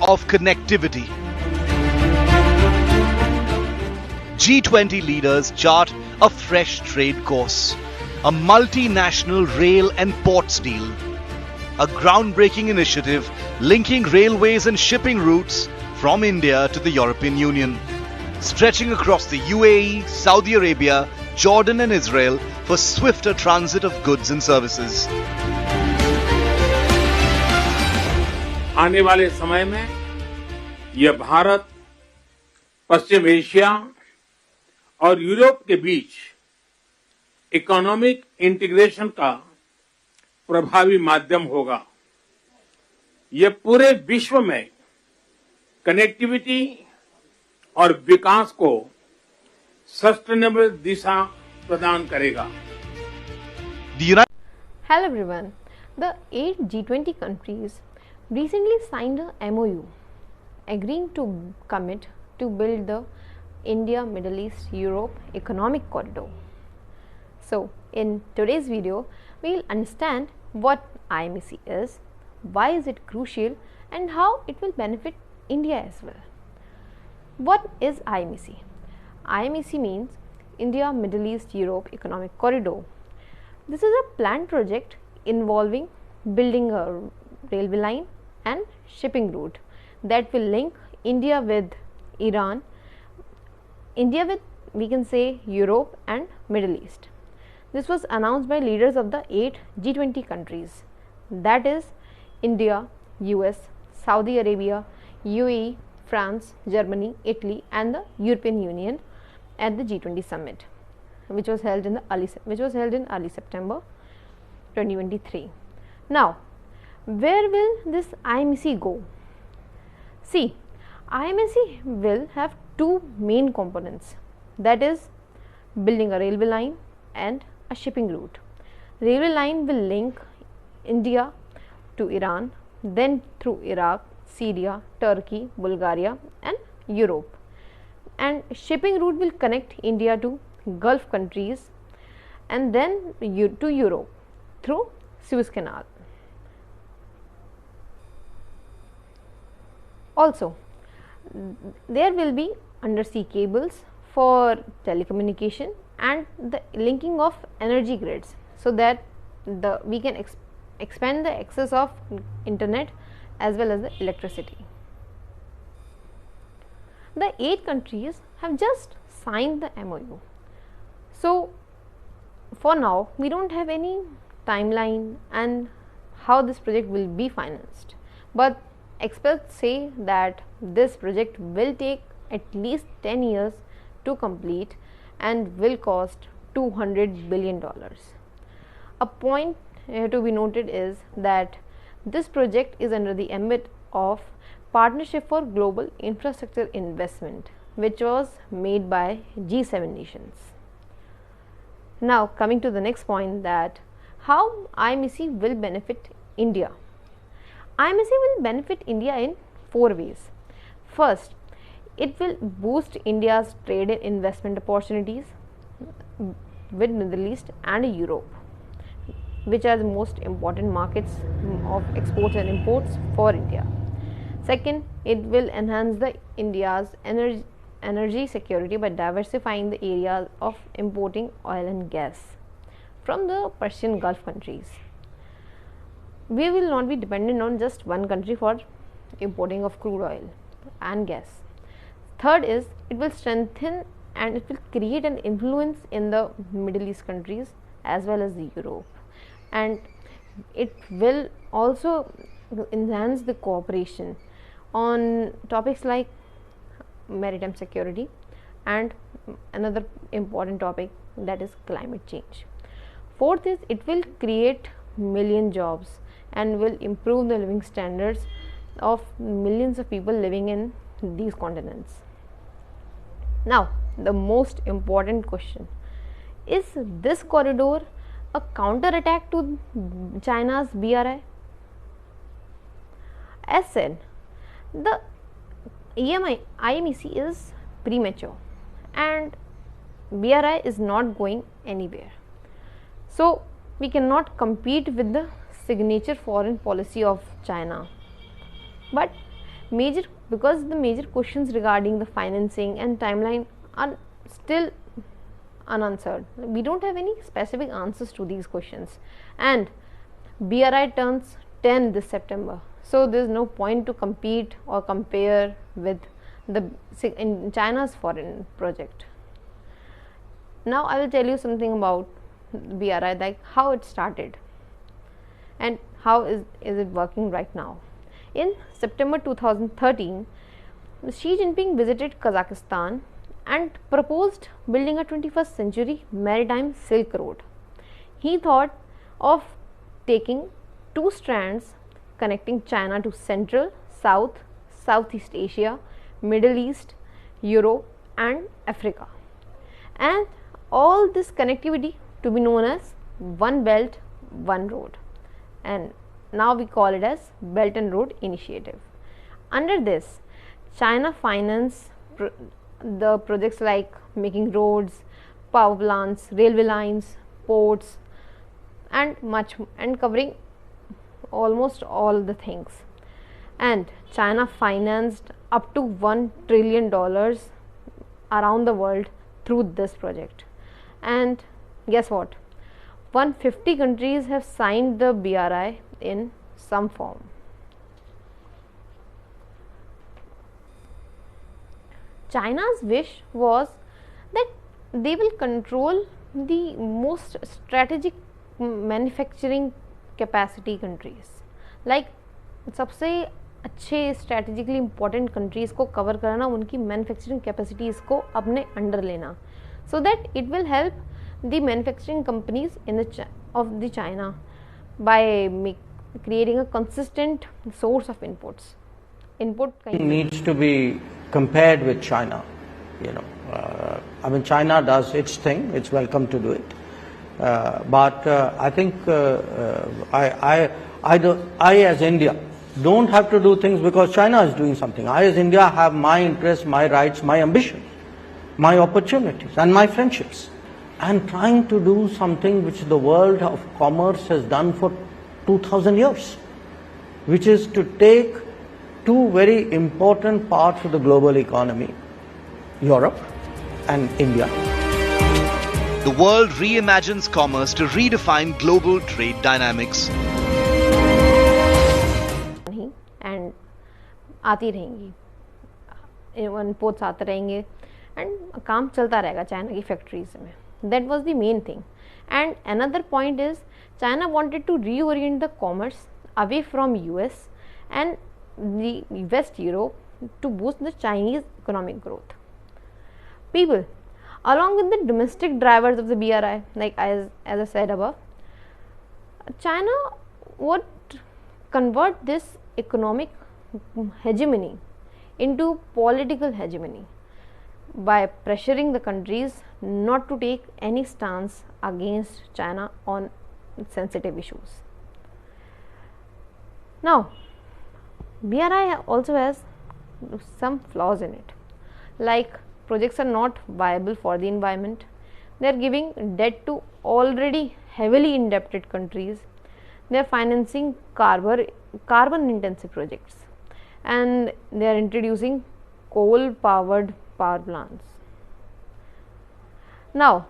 of connectivity. G20 leaders chart a fresh trade course, a multinational rail and ports deal, a groundbreaking initiative linking railways and shipping routes from India to the European Union, stretching across the UAE, Saudi Arabia, Jordan and Israel for swifter transit of goods and services. आने वाले समय में यह भारत, पश्चिम Asia और Europe के बीच economic integration का प्रभावी माध्यम होगा। यह पूरे विश्व में कनेक्टिविटी और विकास को सस्टेनेबल दिशा प्रदान करेगा। Hello everyone. The 8 G20 countries recently signed a MOU agreeing to commit to build the India, Middle East, Europe Economic Corridor. So, in today's video, we will understand what IMEC is, why is it crucial, and how it will benefit India as well. What is IMEC? IMEC means India, Middle East, Europe Economic Corridor. This is a planned project involving building a railway line and shipping route that will link India with Iran, India with, we can say, Europe and Middle East. This was announced by leaders of the 8 G20 countries, that is India, US, Saudi Arabia, UAE, France, Germany, Italy and the European Union at the G20 summit, which was held in early September 2023. Now, where will this IMEC go? See, IMEC will have two main components, that is building a railway line and a shipping route. Railway line will link India to Iran, then through Iraq, Syria, Turkey, Bulgaria and Europe. And shipping route will connect India to Gulf countries and then to Europe through Suez Canal. Also, there will be undersea cables for telecommunication and the linking of energy grids, so that we can expand the access of internet as well as the electricity. The 8 countries have just signed the MOU. So, for now, we don't have any timeline and how this project will be financed. But experts say that this project will take at least 10 years to complete and will cost $200 billion. A point to be noted is that this project is under the ambit of Partnership for Global Infrastructure Investment, which was made by G7 nations. Now, coming to the next point, that how IMEC will benefit India. IMEC will benefit India in 4 ways. First, it will boost India's trade and investment opportunities with Middle East and Europe, which are the most important markets of exports and imports for India. Second, it will enhance India's energy security by diversifying the areas of importing oil and gas from the Persian Gulf countries. We will not be dependent on just one country for importing of crude oil and gas. Third is, it will strengthen and it will create an influence in the Middle East countries as well as Europe, and it will also enhance the cooperation on topics like maritime security and another important topic, that is climate change. Fourth is, it will create million jobs and will improve the living standards of millions of people living in these continents. Now, the most important question, is this corridor a counter-attack to China's BRI? As said, the IMEC is premature and BRI is not going anywhere. So, we cannot compete with the signature foreign policy of China. But because the major questions regarding the financing and timeline are still unanswered. We don't have any specific answers to these questions, and BRI turns 10 this September, so there's no point to compete or compare with in China's foreign project. Now I will tell you something about BRI, like how it started and how is it working right now. In September 2013, Xi Jinping visited Kazakhstan and proposed building a 21st century maritime Silk Road. He thought of taking two strands connecting China to Central, South, Southeast Asia, Middle East, Europe and Africa, and all this connectivity to be known as One Belt, One Road, and now we call it as Belt and Road Initiative. Under this, China financed the projects like making roads, power plants, railway lines, ports and covering almost all the things. And China financed up to $1 trillion around the world through this project. And guess what? 150 countries have signed the BRI in some form. China's wish was that they will control the most strategic manufacturing capacity countries, like सबसे अच्छे strategically important countries को cover करना, उनकी manufacturing capacities को अपने under लेना, so that it will help the manufacturing companies of the China by creating a consistent source of inputs. Needs to be compared with China, I mean, China does its thing, it's welcome to do it, but I think I as India don't have to do things because China is doing something. I as India have my interests, my rights, my ambitions, my opportunities and my friendships, and trying to do something which the world of commerce has done for 2000 years, which is to take two very important parts of the global economy, Europe and India. The world reimagines commerce to redefine global trade dynamics. And आती रहेंगी, imports आते रहेंगे and काम चलता रहेगा China की factories में. That was the main thing. And another point is China wanted to reorient the commerce away from US and the West Europe to boost the Chinese economic growth. People, along with the domestic drivers of the BRI, like as I said above, China would convert this economic hegemony into political hegemony by pressuring the countries not to take any stance against China on sensitive issues. Now, BRI also has some flaws in it, like projects are not viable for the environment, they are giving debt to already heavily indebted countries, they are financing carbon intensive projects, and they are introducing coal powered power plants. Now,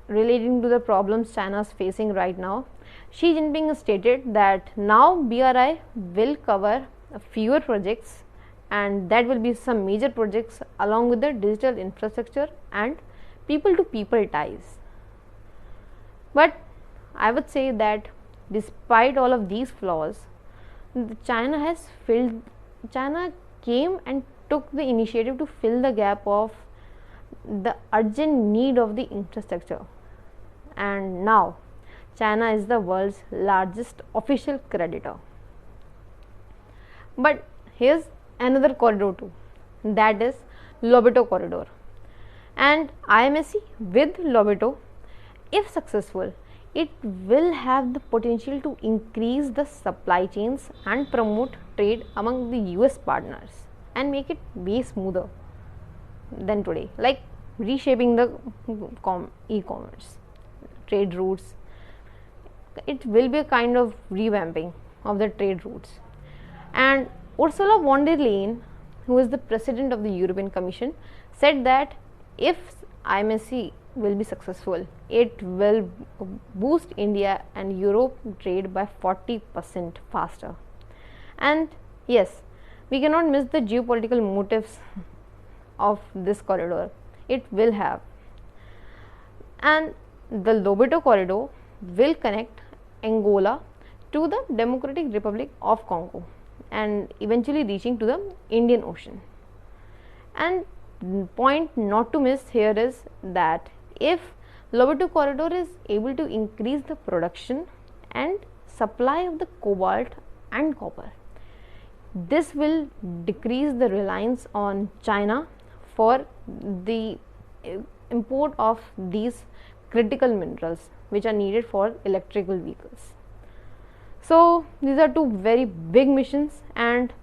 relating to the problems China is facing right now, Xi Jinping stated that now BRI will cover fewer projects, and that will be some major projects along with the digital infrastructure and people to people ties. But I would say that despite all of these flaws, China came and took the initiative to fill the gap of the urgent need of the infrastructure, and now China is the world's largest official creditor. But here's another corridor too, that is Lobeto corridor, and IMEC with Lobeto, if successful, it will have the potential to increase the supply chains and promote trade among the US partners and make it way smoother than today, like reshaping the e-commerce trade routes. It will be a kind of revamping of the trade routes, and Ursula von der Leyen, who is the president of the European Commission, said that if IMEC will be successful, it will boost India and Europe trade by 40% faster. And yes, we cannot miss the geopolitical motives of this corridor. It will have. And the Lobeto corridor will connect Angola to the Democratic Republic of Congo and eventually reaching to the Indian Ocean. And point not to miss here is that if Lobeto corridor is able to increase the production and supply of the cobalt and copper, this will decrease the reliance on China for the import of these critical minerals which are needed for electrical vehicles. So these are two very big missions and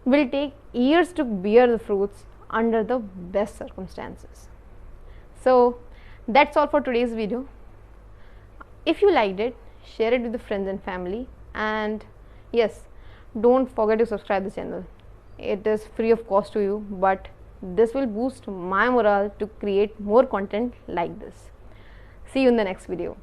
will take years to bear the fruits under the best circumstances. So that's all for today's video. If you liked it, share it with the friends and family, and yes, don't forget to subscribe the channel. It is free of cost to you, but this will boost my morale to create more content like this. See you in the next video.